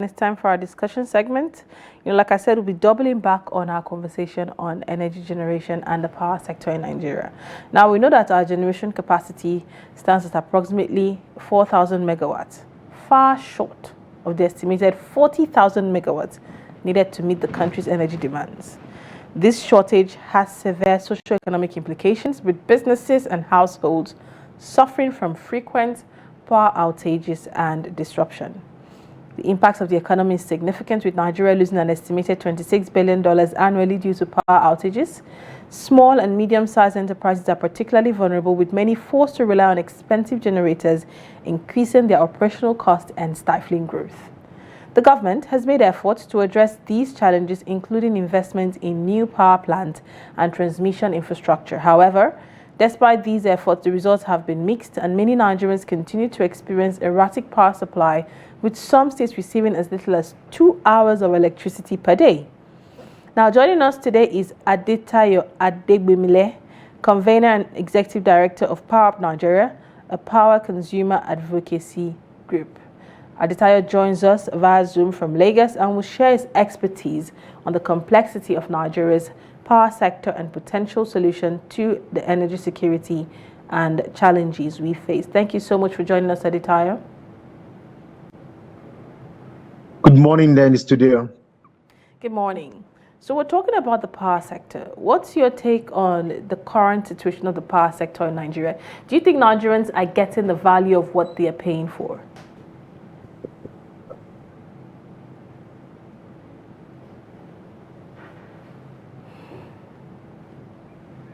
It's time for our discussion segment. Like I said, we'll be doubling back on our conversation on energy generation and the power sector in Nigeria. Now, we know that our generation capacity stands at approximately 4,000 megawatts, far short of the estimated 40,000 megawatts needed to meet the country's energy demands. This shortage has severe socio-economic implications, with businesses and households suffering from frequent power outages and disruption. The impact of the economy is significant, with Nigeria losing an estimated $26 billion annually due to power outages. Small and medium-sized enterprises are particularly vulnerable, with many forced to rely on expensive generators, increasing their operational costs and stifling growth. The government has made efforts to address these challenges, including investments in new power plants and transmission infrastructure. However, despite these efforts, the results have been mixed, and many Nigerians continue to experience erratic power supply, with some states receiving as little as 2 hours of electricity per day. Now, joining us today is Adetayo Adegbemle, Convener and Executive Director of PowerUp Nigeria, a power consumer advocacy group. Adetayo joins us via Zoom from Lagos and will share his expertise on the complexity of Nigeria's power sector and potential solution to the energy security and challenges we face. Thank you so much for joining us, Adetayo. Good morning, there in the studio. Good morning. So we're talking about the power sector. What's your take on the current situation of the power sector in Nigeria? Do you think Nigerians are getting the value of what they are paying for?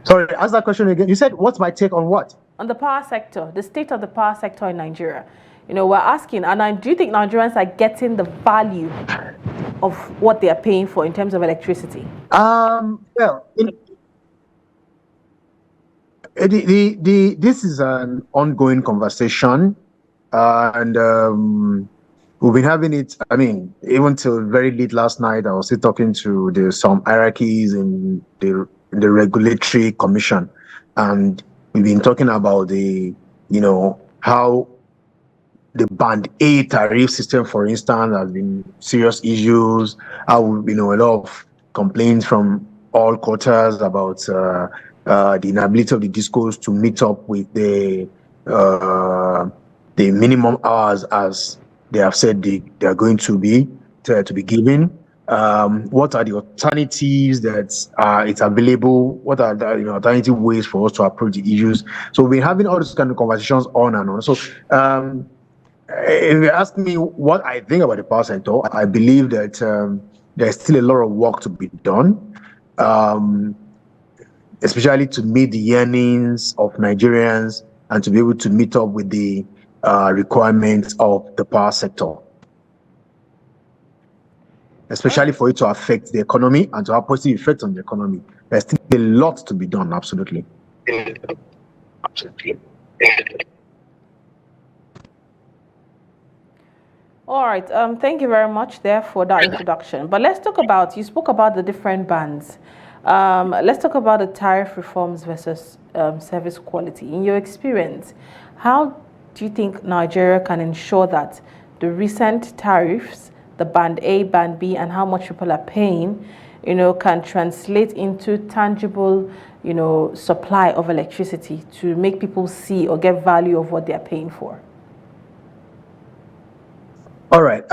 Sorry, ask that question again. You said, what's my take on what? On the power sector, the state of the power sector in Nigeria. We're asking, and do you think Nigerians are getting the value of what they are paying for in terms of electricity? Well, this is an ongoing conversation, and we've been having it. I mean, even till very late last night, I was still talking to some hierarchies in the regulatory commission, and we've been talking about how the band A tariff system, for instance, has been serious issues. How a lot of complaints from all quarters about the inability of the discos to meet up with the minimum hours as they have said they are going to be given. What are the alternatives that it's available? What are the alternative ways for us to approach the issues? So we've been having all these kind of conversations on and on. So if you ask me what I think about the power sector, I believe that there's still a lot of work to be done, especially to meet the yearnings of Nigerians and to be able to meet up with the requirements of the power sector, especially for it to affect the economy and to have positive effects on the economy. There's still a lot to be done, absolutely. Absolutely. All right. Thank you very much there for that introduction. But let's talk about, you spoke about the different bands. Let's talk about the tariff reforms versus service quality. In your experience, how do you think Nigeria can ensure that the recent tariffs, the band A, band B, and how much people are paying, can translate into tangible, supply of electricity to make people see or get value of what they're paying for? All right.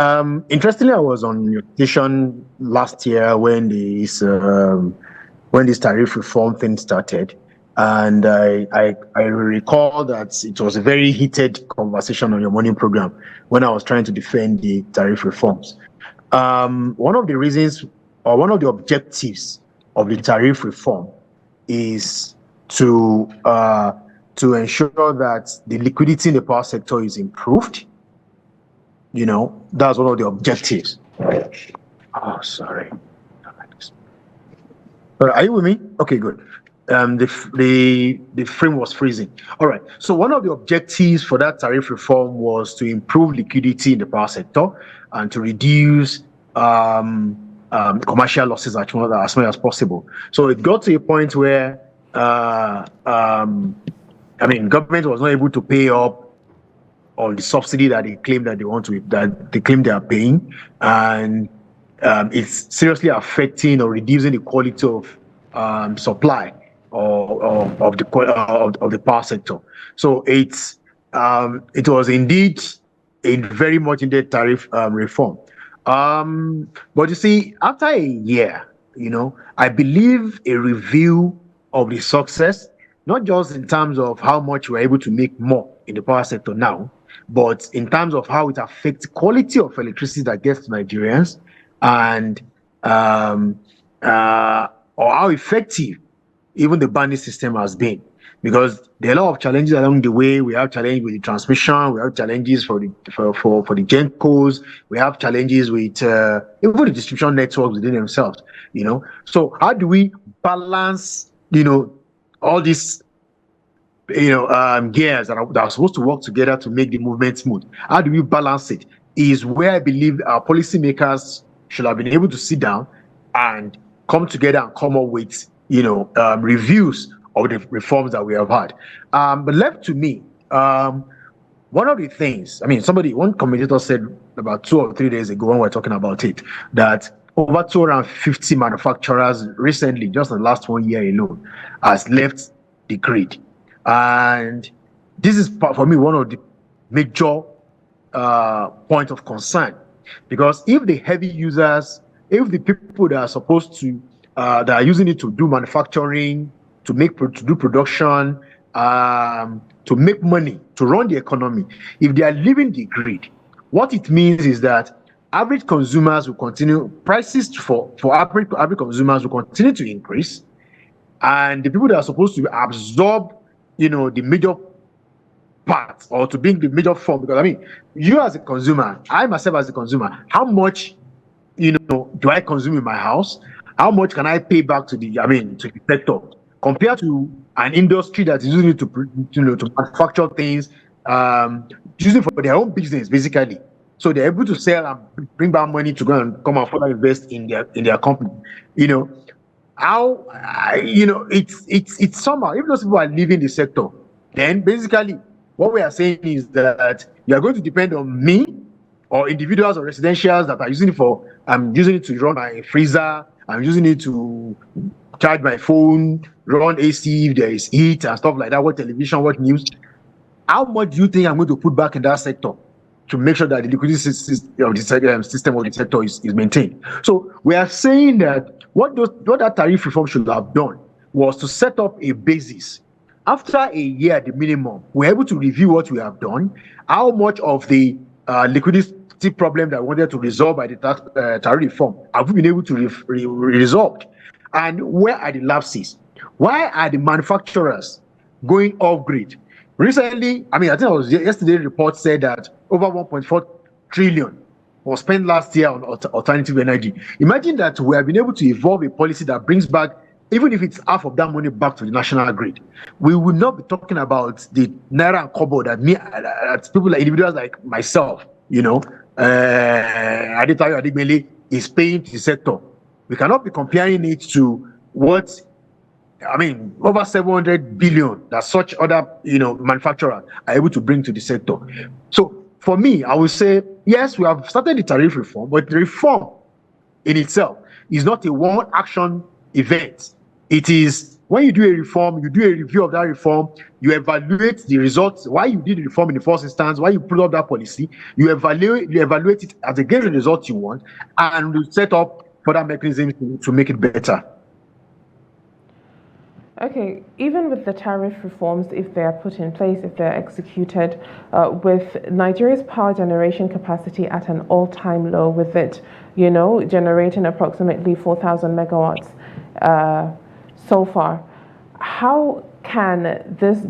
Interestingly, I was on your station last year when this tariff reform thing started, and I recall that it was a very heated conversation on your morning program when I was trying to defend the tariff reforms. One of the reasons, or one of the objectives of the tariff reform, is to ensure that the liquidity in the power sector is improved. That's one of the objectives. Oh, sorry. Are you with me? Okay, good. The frame was freezing. All right. So one of the objectives for that tariff reform was to improve liquidity in the power sector and to reduce commercial losses as much as possible. So it got to a point where government was not able to pay up on the subsidy that they claim that they claim they are paying, and it's seriously affecting or reducing the quality of supply of the power sector. So it was indeed a very much needed tariff reform. But you see, after a year, I believe a review of the success, not just in terms of how much we're able to make more in the power sector now, but in terms of how it affects quality of electricity that gets to Nigerians, and or how effective even the banding system has been. Because there are a lot of challenges along the way. We have challenges with the transmission. We have challenges for the GenCos. We have challenges with even the distribution networks within themselves. So how do we balance all these gears that are supposed to work together to make the movement smooth? How do we balance it? Is where I believe our policymakers should have been able to sit down and come together and come up with reviews of the reforms that we have had. But left to me, one of the things, one commentator said about 2 or 3 days ago when we were talking about it, that over 250 manufacturers recently, just in the last 1 year alone, has left the grid. And this is, for me, one of the major points of concern, because if the heavy users, if the people that are supposed to, that are using it to do manufacturing, to do production, to make money, to run the economy, if they are leaving the grid, what it means is that average consumers will continue, prices for average consumers will continue to increase, and the people that are supposed to absorb, the major part, or to bring the major form, because you as a consumer, I myself as a consumer, how much do I consume in my house? How much can I pay back to the sector, compared to an industry that is using it to manufacture things, using it for their own business, basically. So they're able to sell and bring back money to go and come and further invest in their company. It's somehow, if those people are leaving the sector, then basically what we are saying is that you are going to depend on me or individuals or residentials that are using it for, I'm using it to run my freezer, I'm using it to charge my phone, run AC if there is heat and stuff like that, watch television, watch news. How much do you think I'm going to put back in that sector to make sure that the liquidity system of the sector is maintained? So we are saying that what that tariff reform should have done was to set up a basis. After a year at the minimum, we're able to review what we have done, how much of the liquidity problem that we wanted to resolve by the tariff reform have we been able to resolve, and where are the lapses? Why are the manufacturers going off grid? Recently, I think it was yesterday, report said that over 1.4 trillion was spent last year on alternative energy. Imagine that we have been able to evolve a policy that brings back, even if it's half of that money, back to the national grid. We will not be talking about the naira and kobo that people, like individuals like myself, Adetayo Adegbemle is paying to the sector. We cannot be comparing it to what, over 700 billion that such other, manufacturers are able to bring to the sector. So for me, I would say, yes, we have started the tariff reform, but the reform in itself is not a one action event. It is, when you do a reform, you do a review of that reform, you evaluate the results, why you did the reform in the first instance, why you put up that policy, you evaluate it as against the results you want, and you set up further mechanisms to make it better. Okay, even with the tariff reforms, if they are put in place, if they're executed, with Nigeria's power generation capacity at an all-time low, with it, generating approximately 4,000 megawatts so far, how can this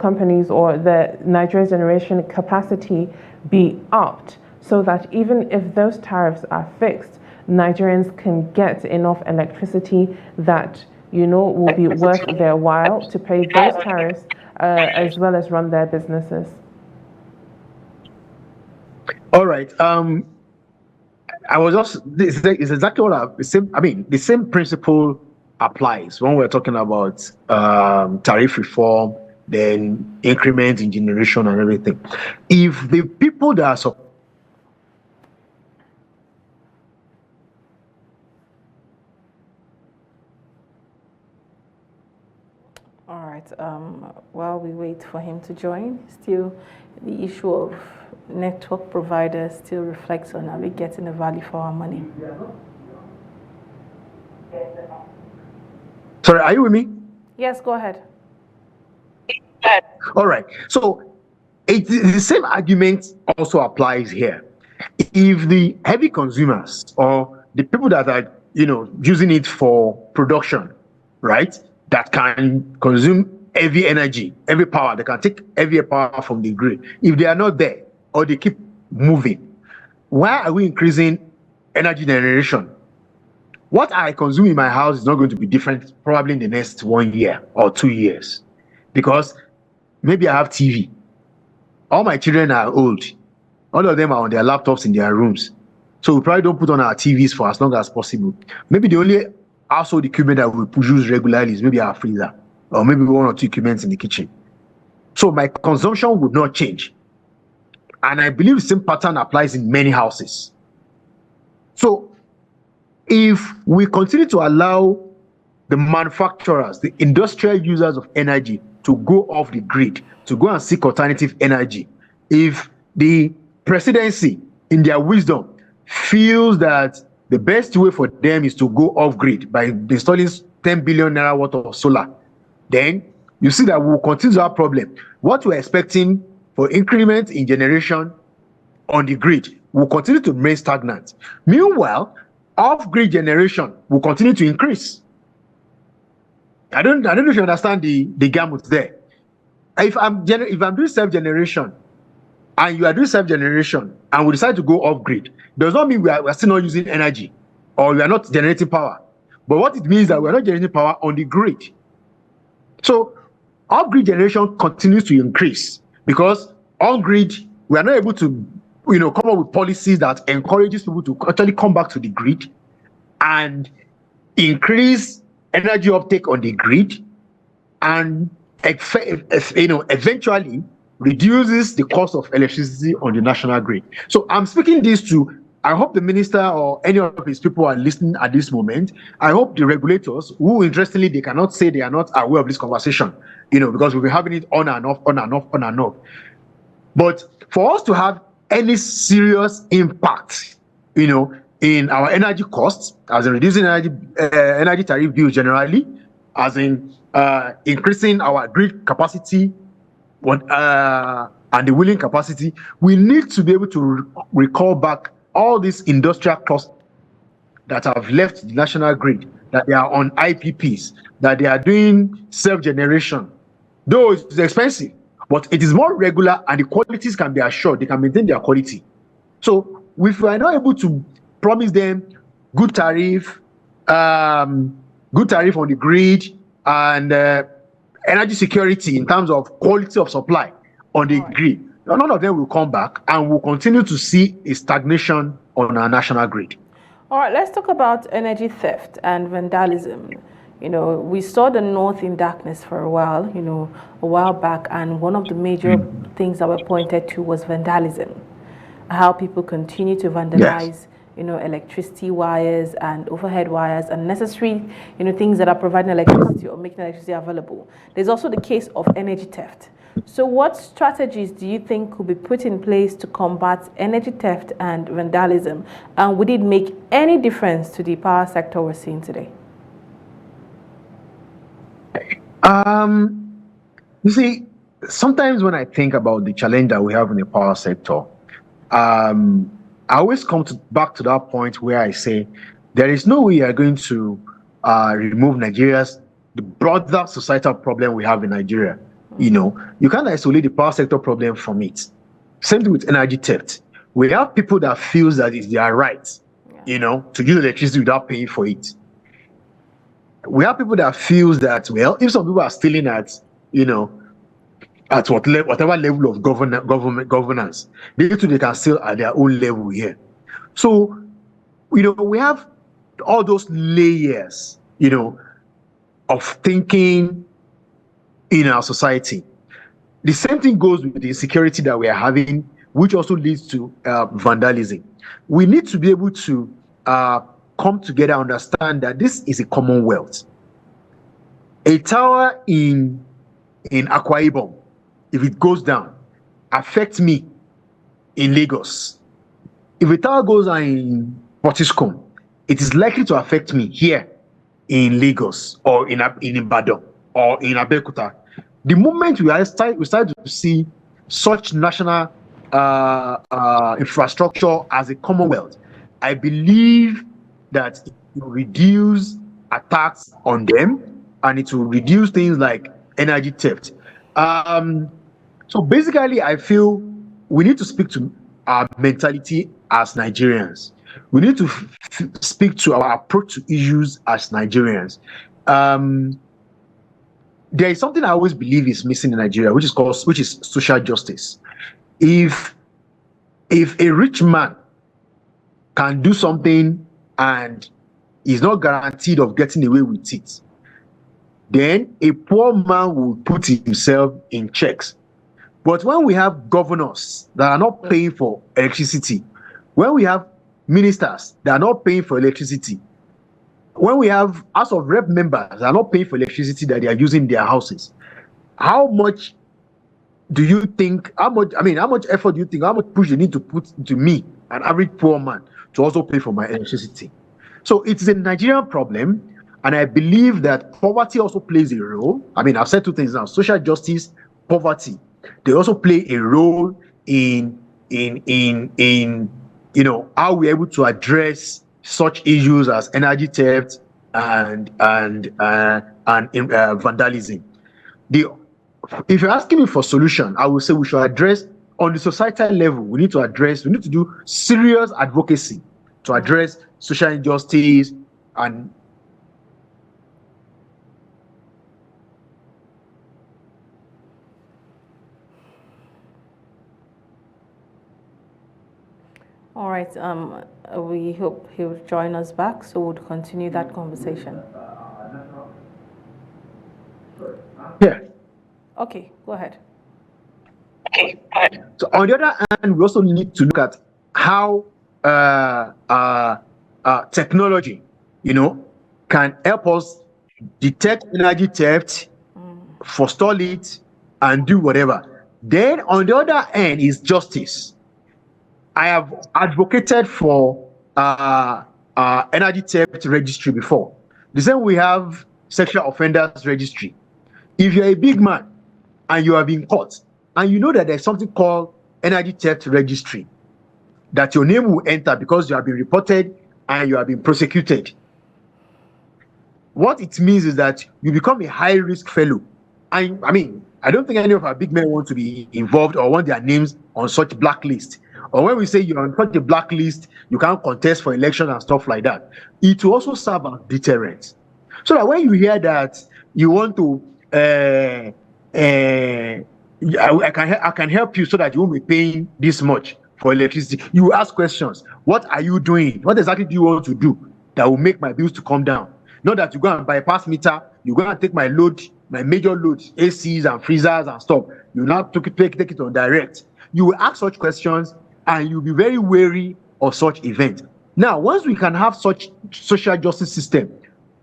companies or the Nigeria's generation capacity be upped so that even if those tariffs are fixed, Nigerians can get enough electricity that, will be worth their while to pay those tariffs as well as run their businesses? All right. It's exactly what the same principle applies when we're talking about tariff reform then increment in generation and everything. If the people that are All right. While we wait for him to join, still the issue of network providers still reflects on are we getting the value for our money. Sorry, are you with me? Yes, go ahead. All right. So the same argument also applies here. If the heavy consumers or the people that are, using it for production, right, that can consume heavy energy, heavy power, they can take heavy power from the grid. If they are not there or they keep moving, why are we increasing energy generation? What I consume in my house is not going to be different probably in the next 1 year or 2 years, because maybe I have TV. All my children are old. All of them are on their laptops in their rooms. So we probably don't put on our TVs for as long as possible. Maybe the only household equipment that we use regularly is maybe our freezer, or maybe 1 or 2 equipments in the kitchen. So my consumption would not change. And I believe the same pattern applies in many houses. So if we continue to allow the manufacturers, the industrial users of energy to go off the grid, to go and seek alternative energy, if the presidency, in their wisdom, feels that the best way for them is to go off grid by installing 10 billion naira worth of solar, then you see that we will continue to have problem. What we're expecting for increment in generation on the grid will continue to remain stagnant. Meanwhile, off-grid generation will continue to increase. I don't know if you understand the gamut there. If I'm doing self-generation and you are doing self-generation and we decide to go off-grid, does not mean we are still not using energy or we are not generating power. But what it means is that we are not generating power on the grid. So off-grid generation continues to increase because on-grid, we are not able to come up with policies that encourages people to actually come back to the grid and increase energy uptake on the grid, and eventually reduces the cost of electricity on the national grid. So I'm speaking this to, I hope the minister or any of his people are listening at this moment. I hope the regulators, who interestingly they cannot say they are not aware of this conversation, because we've been having it on and off, on and off, on and off. But for us to have any serious impact, in our energy costs, as in reducing energy tariff bills generally, as in increasing our grid capacity and the wheeling capacity, we need to be able to recall back all these industrial clusters that have left the national grid, that they are on IPPs, that they are doing self-generation. Though it's expensive, but it is more regular and the qualities can be assured, they can maintain their quality. So if we are not able to promise them good tariff on the grid and energy security in terms of quality of supply on the grid, none of them will come back, and we'll continue to see a stagnation on our national grid. All right, let's talk about energy theft and vandalism. We saw the North in darkness for a while back, and one of the major things that were pointed to was vandalism. How people continue to vandalize, electricity wires and overhead wires and necessary, things that are providing electricity or making electricity available. There's also the case of energy theft. So what strategies do you think could be put in place to combat energy theft and vandalism? And would it make any difference to the power sector we're seeing today? You see, sometimes when I think about the challenge that we have in the power sector, I always come back to that point where I say there is no way you are going to remove the broader societal problem we have in Nigeria. You can't isolate the power sector problem from it. Same thing with energy theft. We have people that feel that it's their right, to use electricity without paying for it. We have people that feel that, well, if some people are stealing at whatever level of governance, they can steal at their own level here. So, we have all those layers, of thinking in our society. The same thing goes with the insecurity that we are having, which also leads to vandalism. We need to be able to come together, understand that this is a commonwealth. A tower in Akwa Ibom, if it goes down, affects me in Lagos. If a tower goes down in Portiscom, it is likely to affect me here in Lagos or in Ibadan or in Abeokuta. The moment we start to see such national infrastructure as a commonwealth, I believe that it will reduce attacks on them and it will reduce things like energy theft. So basically, I feel we need to speak to our mentality as Nigerians. We need to speak to our approach to issues as Nigerians. There is something I always believe is missing in Nigeria, which is social justice. If a rich man can do something and is not guaranteed of getting away with it, then a poor man will put himself in checks. But when we have governors that are not paying for electricity, when we have ministers that are not paying for electricity, when we have House of Rep members that are not paying for electricity that they are using in their houses, how much do you think, how much effort do you think, how much push you need to put into me, an average poor man, to also pay for my electricity? So it's a Nigerian problem, and I believe that poverty also plays a role. I've said two things now: social justice, poverty. They also play a role in how we're able to address such issues as energy theft and vandalism. If you're asking me for solution, I would say we should address on the societal level. We need to do serious advocacy to address social injustice and All right. We hope he'll join us back, so we'll continue that conversation. yeah. Okay, go ahead. So on the other hand, we also need to look at how technology, can help us detect energy theft, forestall it, and do whatever. Then on the other hand is justice. I have advocated for energy theft registry before. The same we have sexual offenders registry. If you're a big man and you have been caught, and you know that there's something called energy theft registry, that your name will enter because you have been reported and you have been prosecuted. What it means is that you become a high-risk fellow. I don't think any of our big men want to be involved or want their names on such blacklist. Or when we say you're on such a blacklist, you can't contest for election and stuff like that. It will also serve as deterrent. So that when you hear that you want to, I can help you so that you won't be paying this much for electricity. You ask questions. What are you doing? What exactly do you want to do that will make my bills to come down? Not that you go and bypass meter, you go and take my load, my major loads, ACs and freezers and stuff. You now take it on direct. You will ask such questions and you'll be very wary of such events. Now, once we can have such social justice system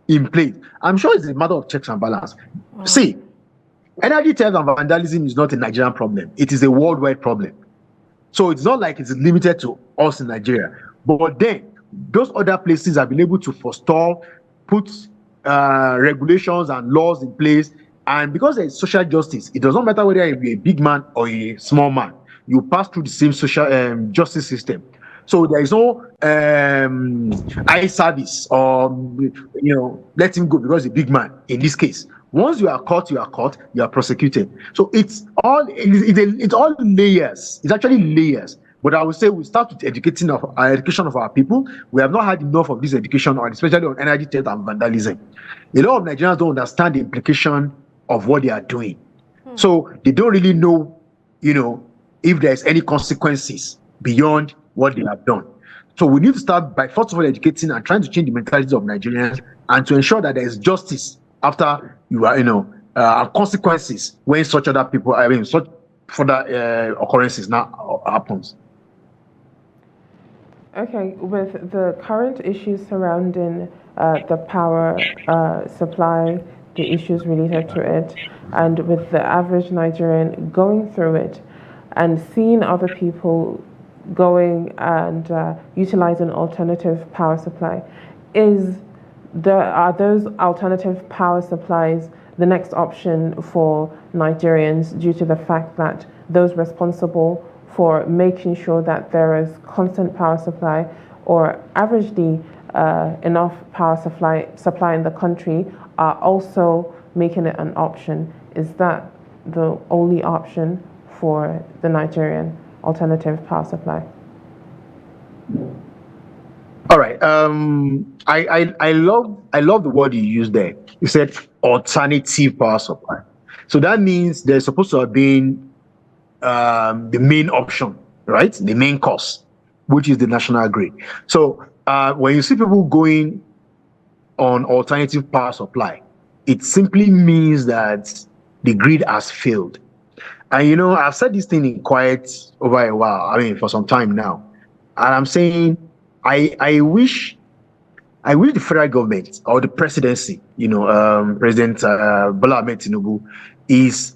in place, I'm sure it's a matter of checks and balance. See, energy theft and vandalism is not a Nigerian problem. It is a worldwide problem. So it's not like it's limited to us in Nigeria. But then, those other places have been able to forestall, put regulations and laws in place. And because there is social justice, it does not matter whether you're a big man or a small man. You pass through the same social justice system. So there is no eye service or let him go because he's a big man. In this case, once you are caught, you are prosecuted. So it's all layers. It's actually layers. But I would say we start with education of our people. We have not had enough of this education, especially on energy theft and vandalism. A lot of Nigerians don't understand the implication of what they are doing. So they don't really know, if there's any consequences beyond what they have done. So we need to start by, first of all, educating and trying to change the mentality of Nigerians and to ensure that there is justice after you are, consequences when such other people, such further occurrences now happens. Okay, with the current issues surrounding the power supply, the issues related to it, and with the average Nigerian going through it and seeing other people going and utilizing alternative power supply, are those alternative power supplies the next option for Nigerians due to the fact that those responsible for making sure that there is constant power supply or averagely enough power supply in the country are also making it an option? Is that the only option for the Nigerian alternative power supply? All right. I love the word you used there. You said alternative power supply. So that means there's supposed to have been the main option, right? The main cause, which is the national grid. So when you see people going on alternative power supply, it simply means that the grid has failed. And I've said this thing in quiet over a while. For some time now, and I'm saying I wish the federal government or the presidency, President Bola Ahmed Tinubu, is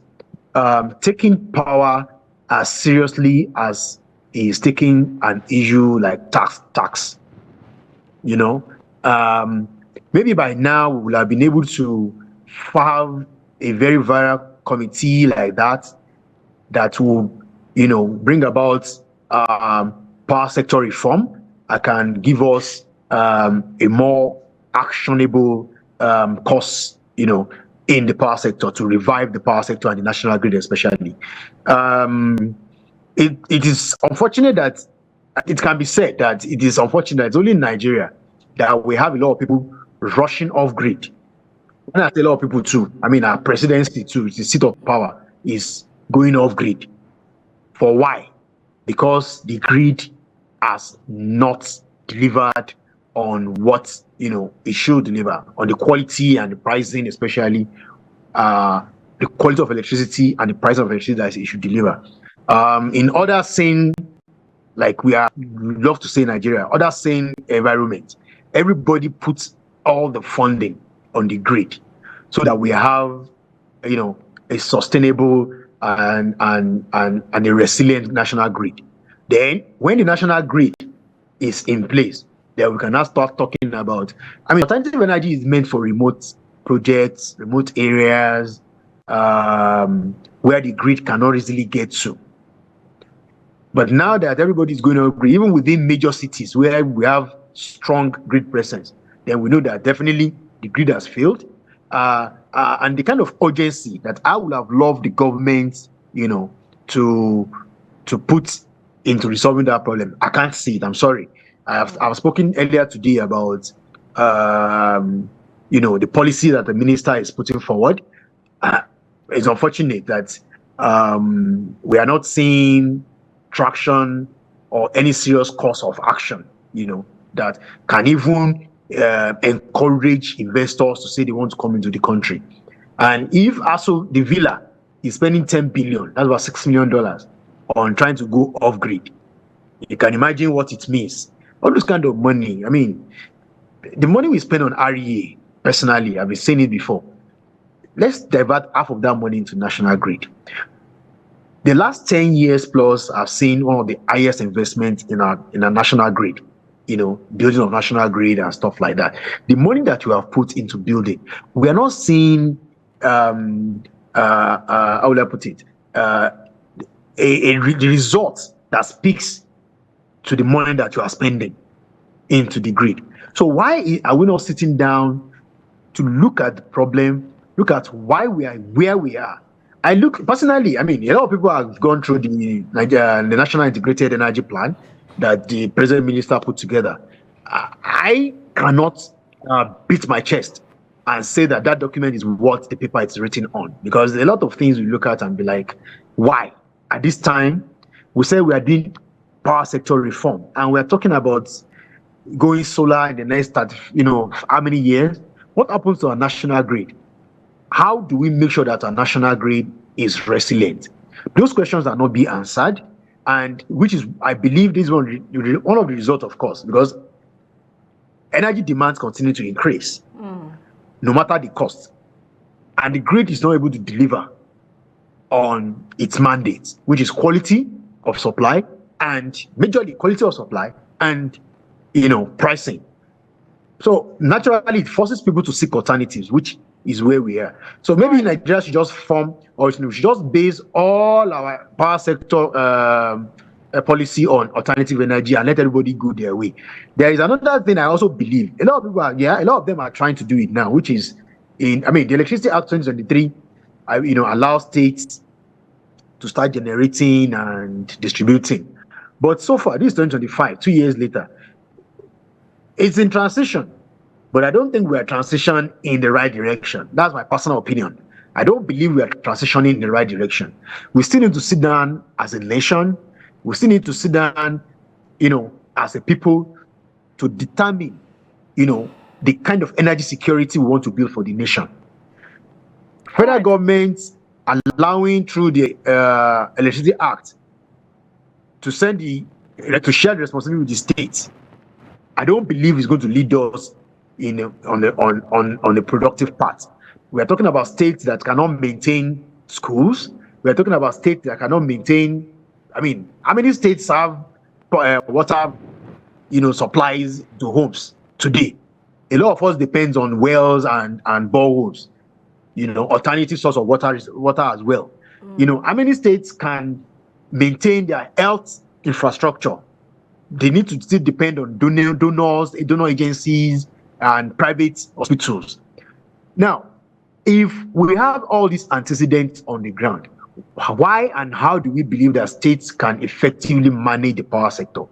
taking power as seriously as he is taking an issue like tax. Maybe by now we will have been able to have a very viral committee like that will, bring about power sector reform. I can give us a more actionable course, in the power sector to revive the power sector and the national grid especially. It is unfortunate that it can be said that it is unfortunate it's only in Nigeria that we have a lot of people rushing off grid. When I say a lot of people too, our presidency too, the seat of power, is going off grid. For why? Because the grid has not delivered on what it should deliver, on the quality and the pricing, especially the quality of electricity and the price of electricity that it should deliver. In other saying, like we love to say Nigeria, other saying environment, everybody puts all the funding on the grid so that we have a sustainable and a resilient national grid. Then when the national grid is in place, then we can now start talking about, alternative energy is meant for remote projects, remote areas, where the grid cannot easily get to. But now that everybody's going to agree, even within major cities where we have strong grid presence, then we know that definitely the grid has failed. And the kind of urgency that I would have loved the government, to put into resolving that problem, I can't see it. I'm sorry. I've spoken earlier today about the policy that the minister is putting forward. It's unfortunate that we are not seeing traction or any serious course of action, that can even encourage investors to say they want to come into the country. And if also the villa is spending 10 billion, that's about $6 million on trying to go off grid, you can imagine what it means. All this kind of money, the money we spend on REA, personally, I've been saying it before, let's divert half of that money into national grid. The last 10 years plus, I've seen one of the highest investments in our national grid, building of national grid and stuff like that. The money that you have put into building, we are not seeing, how will I put it, the result that speaks to the money that you are spending into the grid. So why are we not sitting down to look at the problem, look at why we are where we are? I look personally, a lot of people have gone through the National Integrated Energy Plan that the President Minister put together. I cannot beat my chest and say that document is what the paper is written on, because a lot of things we look at and be like, why? At this time, we say we are doing power sector reform, and we are talking about going solar in the next, how many years? What happens to our national grid? how do we make sure that our national grid is resilient? Those questions are not being answered, and which is, I believe, this one of the results, of course, because energy demands continue to increase, no matter the cost, and the grid is not able to deliver on its mandate, which is quality of supply, and majorly quality of supply and pricing. So naturally, it forces people to seek alternatives, which is where we are. So maybe Nigeria should just form, or we should just base all our power sector policy on alternative energy and let everybody go their way. There is another thing I also believe. A lot of people a lot of them are trying to do it now, which is the Electricity Act 2023, allows states to start generating and distributing. But so far, this is 2025, 2 years later, it's in transition. But I don't think we are transitioning in the right direction. That's my personal opinion. I don't believe we are transitioning in the right direction. We still need to sit down as a nation. We still need to sit down, as a people, to determine, the kind of energy security we want to build for the nation. Federal government allowing through the Electricity Act to share the responsibility with the states, I don't believe it's going to lead us on the productive path. We are talking about states that cannot maintain schools. We are talking about states that cannot maintain. How many states have water, supplies to homes today? A lot of us depends on wells and boreholes. Alternative source of water as well. How many states can maintain their health infrastructure? They need to still depend on donors, donor agencies, and private hospitals. Now, if we have all these antecedents on the ground, why and how do we believe that states can effectively manage the power sector?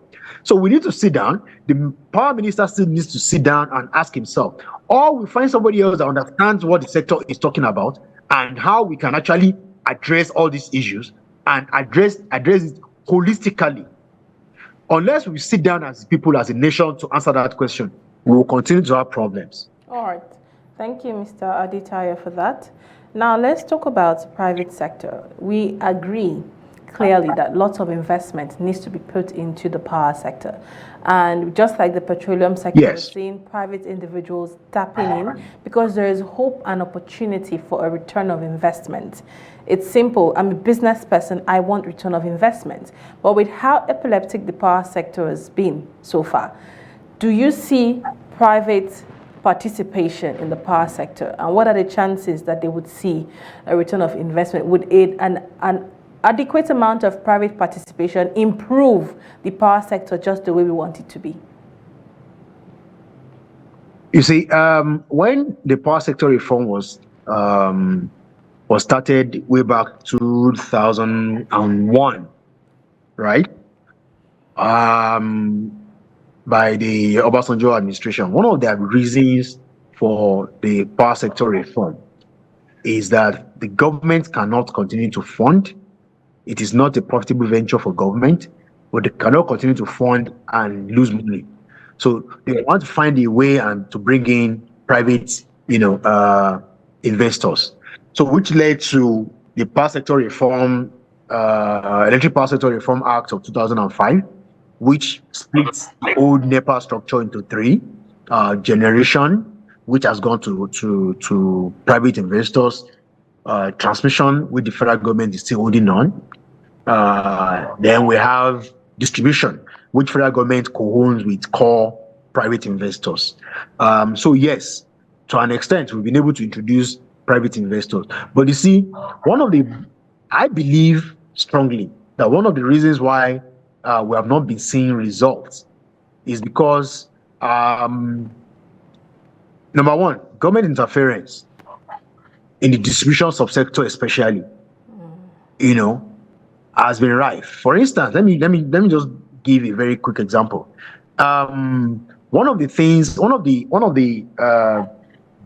So we need to sit down. The power minister still needs to sit down and ask himself, or we find somebody else that understands what the sector is talking about and how we can actually address all these issues and address it holistically. Unless we sit down as people, as a nation, to answer that question, we will continue to have problems. All right. Thank you, Mr. Adetayo, for that. Now, let's talk about private sector. We agree clearly that lots of investment needs to be put into the power sector. And just like the petroleum sector, we're seeing private individuals tapping in because there is hope and opportunity for a return of investment. It's simple. I'm a business person. I want return of investment. But with how epileptic the power sector has been so far, do you see private participation in the power sector? And what are the chances that they would see a return of investment? Would an adequate amount of private participation improve the power sector just the way we want it to be? You see, when the power sector reform was started way back 2001, right? By the Obasanjo administration, one of the reasons for the power sector reform is that the government cannot continue to fund. It is not a profitable venture for government, but they cannot continue to fund and lose money. So they want to find a way and to bring in private, investors. So which led to the Power Sector Reform, Electric Power Sector Reform Act of 2005, which splits the old NEPA structure into three: generation, which has gone to private investors; transmission, which the federal government is still holding on; then we have distribution, which federal government co-owns with core private investors. So yes, to an extent, we've been able to introduce private investors. But you see, I believe strongly that one of the reasons why we have not been seeing results is because, number one, government interference in the distribution subsector, especially, has been rife. For instance, let me just give a very quick example. One of the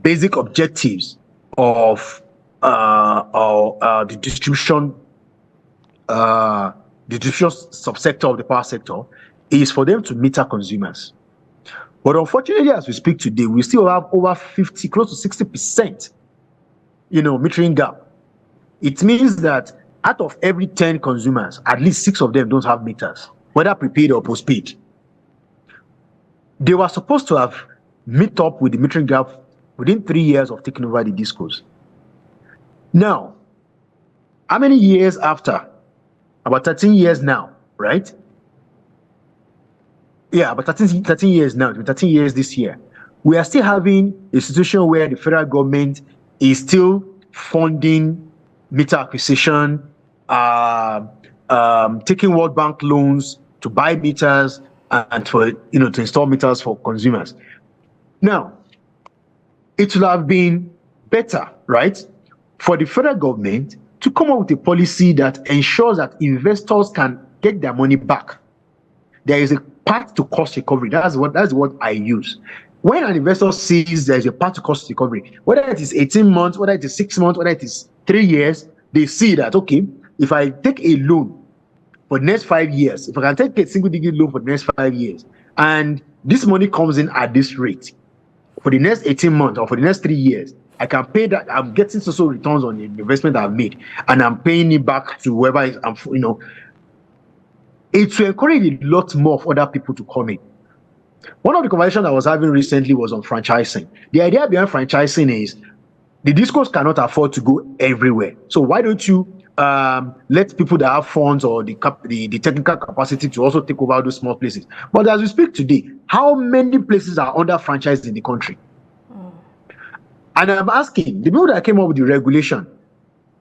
basic objectives of the distribution subsector of the power sector is for them to meter consumers. But unfortunately, as we speak today, we still have over 50, close to 60% metering gap, it means that out of every 10 consumers, at least 6 of them don't have meters, whether prepaid or postpaid. They were supposed to have met up with the metering gap within 3 years of taking over the discos. Now, how many years after? About 13 years now, right? Yeah, about 13 years now, 13 years this year. We are still having a situation where the federal government is still funding meter acquisition, taking World Bank loans to buy meters and for to install meters for consumers. Now, it would have been better, right, for the federal government to come up with a policy that ensures that investors can get their money back. There is a path to cost recovery. That's what I use. When an investor sees there's a path to cost recovery, whether it is 18 months, whether it is 6 months, whether it is 3 years, they see that, okay, if I take a loan for the next 5 years, if I can take a single-digit loan for the next 5 years, and this money comes in at this rate, for the next 18 months or for the next 3 years, I can pay that. I'm getting social returns on the investment I've made, and I'm paying it back to whoever is, it will encourage a lot more of other people to come in. One of the conversations I was having recently was on franchising. The idea behind franchising is the discos cannot afford to go everywhere. So why don't you let people that have funds or the technical capacity to also take over those small places? But as we speak today, how many places are under franchised in the country? And I'm asking the people that came up with the regulation.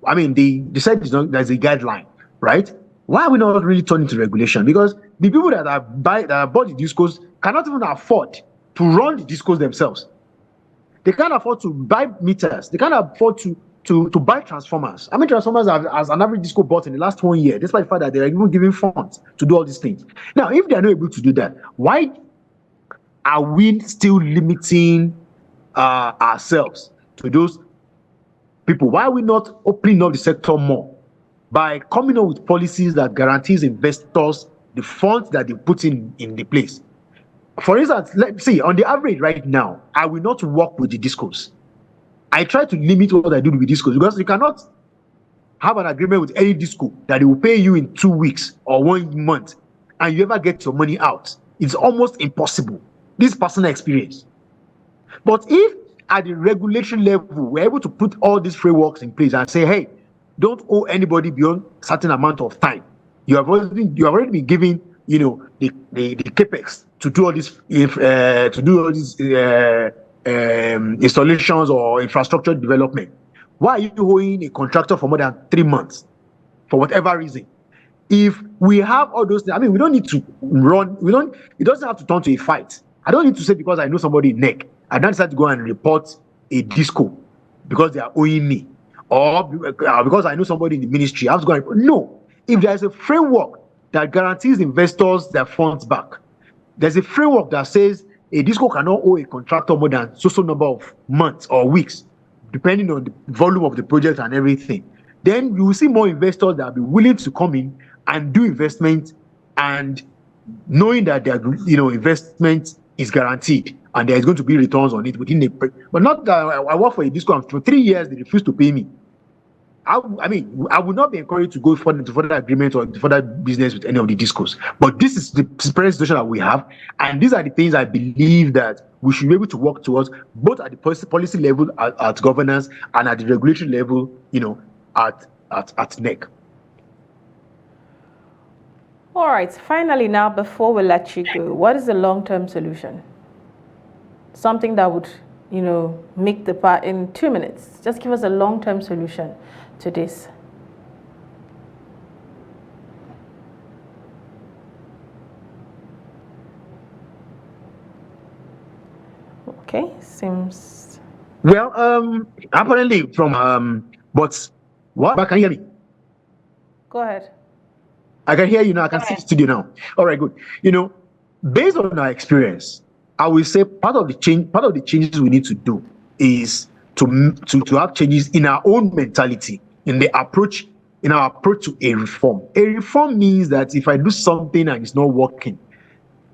I mean, they said there's a guideline, right? Why are we not really turning to regulation? Because the people that have bought the discos cannot even afford to run the discos themselves. They can't afford to buy meters. They can't afford to buy transformers. How many transformers has an average disco bought in the last 1 year, despite the fact that they are even giving funds to do all these things? Now, if they are not able to do that, why are we still limiting ourselves to those people? Why are we not opening up the sector more by coming up with policies that guarantees investors the funds that they put in the place? For instance, let's see, on the average right now, I will not work with the discos. I try to limit what I do with discos because you cannot have an agreement with any disco that they will pay you in 2 weeks or 1 month and you ever get your money out. It's almost impossible. This is personal experience. But if at the regulatory level, we're able to put all these frameworks in place and say, hey, don't owe anybody beyond a certain amount of time. You have already been given, the capex to do all these installations or infrastructure development. Why are you owing a contractor for more than 3 months for whatever reason? If we have all those things, I mean, we don't need to run. It doesn't have to turn to a fight. I don't need to say because I know somebody in neck, I don't decide to go and report a disco because they are owing me, or because I know somebody in the ministry, I have to go and report. No, if there is a framework that guarantees investors their funds back, there's a framework that says a disco cannot owe a contractor more than so number of months or weeks, depending on the volume of the project and everything, then you will see more investors that will be willing to come in and do investment, and knowing that their investment is guaranteed and there is going to be returns on it within but not that I work for a disco and for 3 years they refuse to pay me. I would not be encouraged to go to further agreement or to further business with any of the discos. But this is the present situation that we have, and these are the things I believe that we should be able to work towards, both at the policy level, at governance, and at the regulatory level, at NEC. All right, finally now, before we let you go, what is the long-term solution? Something that would, make the part in 2 minutes. Just give us a long-term solution to this. Okay, seems... Well, apparently from, but what? Can you hear me? Go ahead. I can hear you now. I can see the studio now. All right, good. Based on our experience, I will say part of the changes we need to do is to have changes in our own mentality, in our approach to a reform. A reform means that if I do something and it's not working,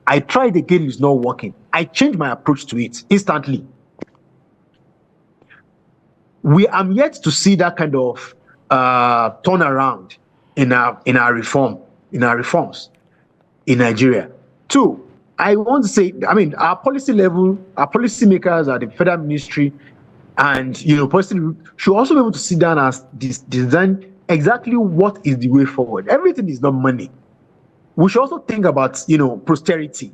I try it again, it's not working, I change my approach to it instantly. I'm yet to see that kind of turnaround in our reforms in Nigeria. Two, I want to say, I mean, our policy level, our policymakers at the federal ministry, and policy should also be able to sit down and design exactly what is the way forward. Everything is not money. We should also think about posterity.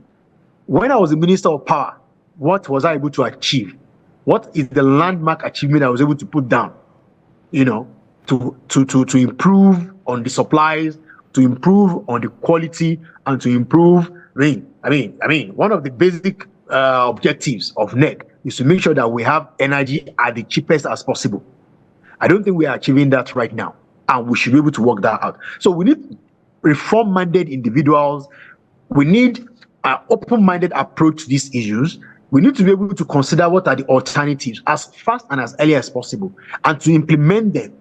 When I was the Minister of Power, what was I able to achieve? What is the landmark achievement I was able to put down? To improve on the supplies, to improve on the quality, and to improve. I mean, one of the basic objectives of NEC is to make sure that we have energy at the cheapest as possible. I don't think we are achieving that right now, and we should be able to work that out. So we need reform-minded individuals. We need an open-minded approach to these issues. We need to be able to consider what are the alternatives as fast and as early as possible, and to implement them.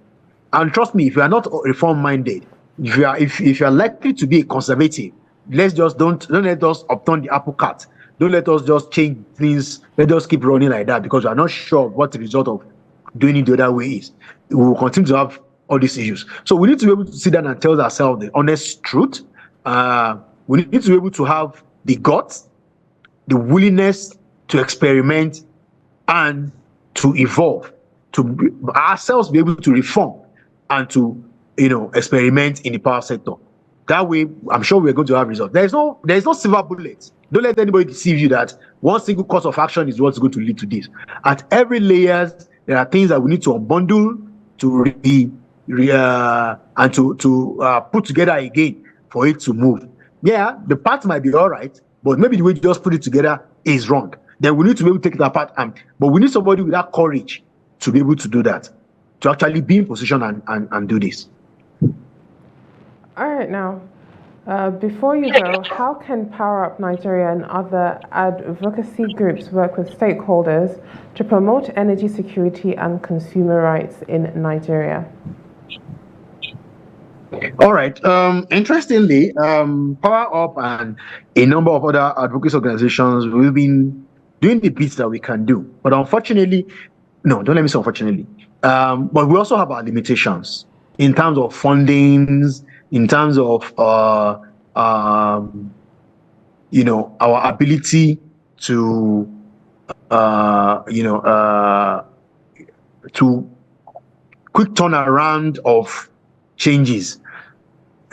And trust me, if you are not reform-minded, if you are likely to be a conservative, don't let us upturn the apple cart. Don't let us just change things. Let us keep running like that because we are not sure what the result of doing it the other way is. We will continue to have all these issues. So we need to be able to sit down and tell ourselves the honest truth. We need to be able to have the guts, the willingness to experiment and to evolve, to ourselves be able to reform and to experiment in the power sector. That way, I'm sure we're going to have results. There's no silver bullet. Don't let anybody deceive you that one single course of action is what's going to lead to this. At every layers, there are things that we need to unbundle and to put together again for it to move. Yeah, the part might be all right, but maybe the way you just put it together is wrong. Then we need to be able to take it apart. But we need somebody with that courage to be able to do that, to actually be in position and do this. All right, now, before you go, how can PowerUp Nigeria and other advocacy groups work with stakeholders to promote energy security and consumer rights in Nigeria? All right. Interestingly, PowerUp and a number of other advocacy organizations, we've been doing the bits that we can do. But unfortunately, no, don't let me say unfortunately, but we also have our limitations in terms of fundings, in terms of our ability to to quick turnaround of changes.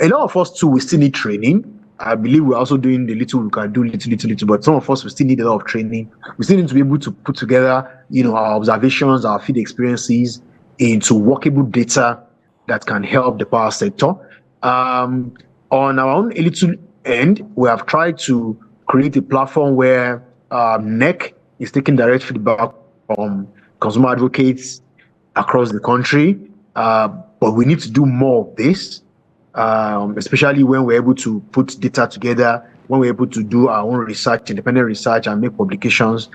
A lot of us too, we still need training. I believe we're also doing the little we can do, little, but some of us we still need a lot of training. We still need to be able to put together, our observations, our field experiences into workable data that can help the power sector. On our own little end, we have tried to create a platform where NEC is taking direct feedback from consumer advocates across the country. But we need to do more of this, especially when we're able to put data together, when we're able to do our own research, independent research, and make publications.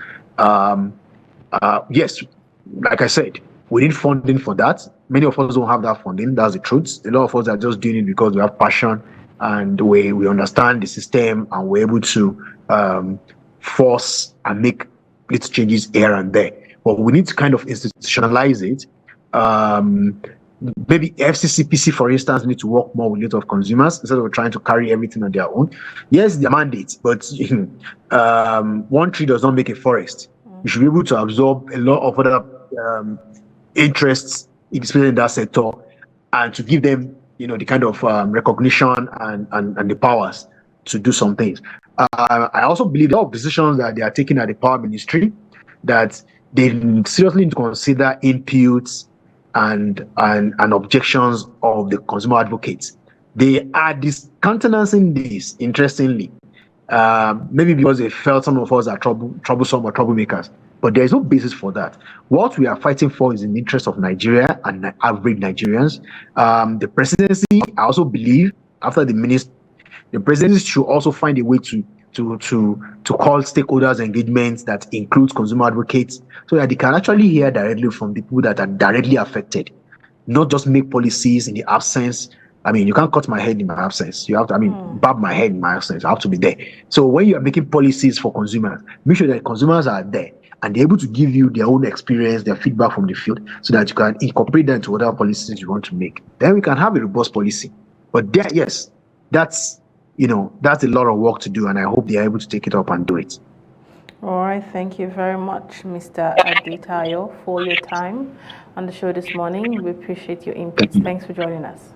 Yes, like I said, we need funding for that. Many of us don't have that funding. That's the truth. A lot of us are just doing it because we have passion and we understand the system and we're able to force and make little changes here and there. But we need to kind of institutionalize it. Maybe FCCPC, for instance, need to work more with a lot of consumers instead of trying to carry everything on their own. Yes, their mandate, but one tree does not make a forest. You should be able to absorb a lot of other interests, especially in that sector, and to give them, the kind of recognition and the powers to do some things. I also believe a lot of decisions that they are taking at the Power Ministry, that they seriously need to consider inputs and objections of the consumer advocates. They are discountenancing this, interestingly, maybe because they felt some of us are troublesome or troublemakers, but there is no basis for that. What we are fighting for is in the interest of Nigeria and average Nigerians. The presidency, I also believe, after the presidency should also find a way to call stakeholders engagements that includes consumer advocates, so that they can actually hear directly from the people that are directly affected, not just make policies in the absence. I mean, you can't cut my head in my absence. You have to, bob my head in my absence. I have to be there. So when you are making policies for consumers, make sure that consumers are there. and they're able to give you their own experience, their feedback from the field, so that you can incorporate that into whatever policies you want to make. Then we can have a robust policy. But there, yes, that's a lot of work to do, and I hope they are able to take it up and do it. All right, thank you very much, Mr. Adetayo, for your time on the show this morning. We appreciate your inputs. Thanks for joining us.